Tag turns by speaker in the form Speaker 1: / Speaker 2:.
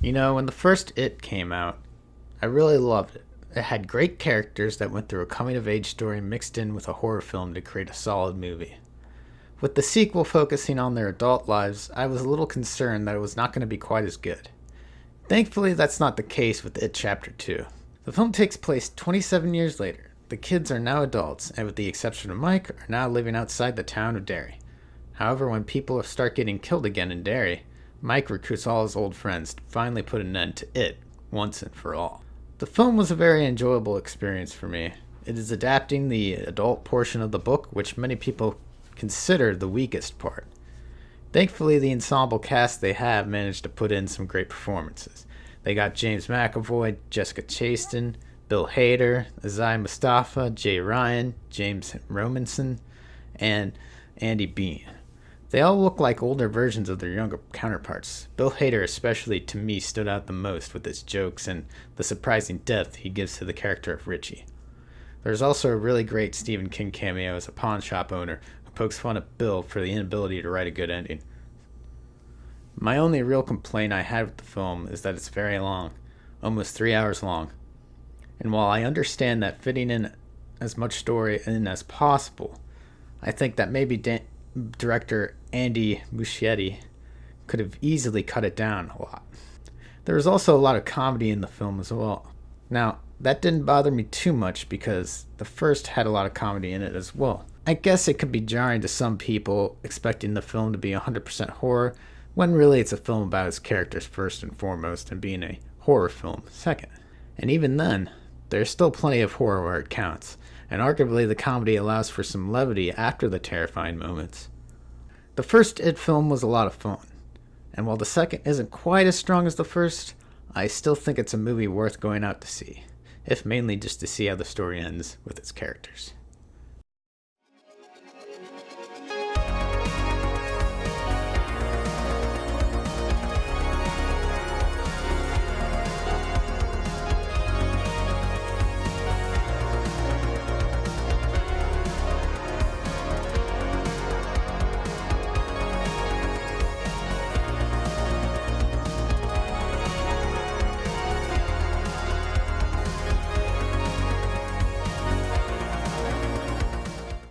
Speaker 1: When the first It came out, I really loved it. It had great characters that went through a coming of age story mixed in with a horror film to create a solid movie. With the sequel focusing on their adult lives, I was a little concerned that it was not going to be quite as good. Thankfully, that's not the case with It Chapter 2. The film takes place 27 years later. The kids are now adults, and with the exception of Mike, are now living outside the town of Derry. However, when people start getting killed again in Derry, Mike recruits all his old friends to finally put an end to it, once and for all. The film was a very enjoyable experience for me. It is adapting the adult portion of the book, which many people consider the weakest part. Thankfully, the ensemble cast they have managed to put in some great performances. They got James McAvoy, Jessica Chastain, Bill Hader, Azai Mustafa, Jay Ryan, James Romanson, and Andy Bean. They all look like older versions of their younger counterparts. Bill Hader especially to me stood out the most with his jokes and the surprising depth he gives to the character of Richie. There's also a really great Stephen King cameo as a pawn shop owner who pokes fun at Bill for the inability to write a good ending. My only real complaint I had with the film is that it's very long, almost 3 hours long. And while I understand that fitting in as much story in as possible, I think that maybe director Andy Muschietti could have easily cut it down a lot. There was also a lot of comedy in the film as well. Now, that didn't bother me too much because the first had a lot of comedy in it as well. I guess it could be jarring to some people expecting the film to be 100% horror, when really it's a film about its characters first and foremost and being a horror film second. And even then, there's still plenty of horror where it counts, and arguably the comedy allows for some levity after the terrifying moments. The first It film was a lot of fun, and while the second isn't quite as strong as the first, I still think it's a movie worth going out to see, if mainly just to see how the story ends with its characters.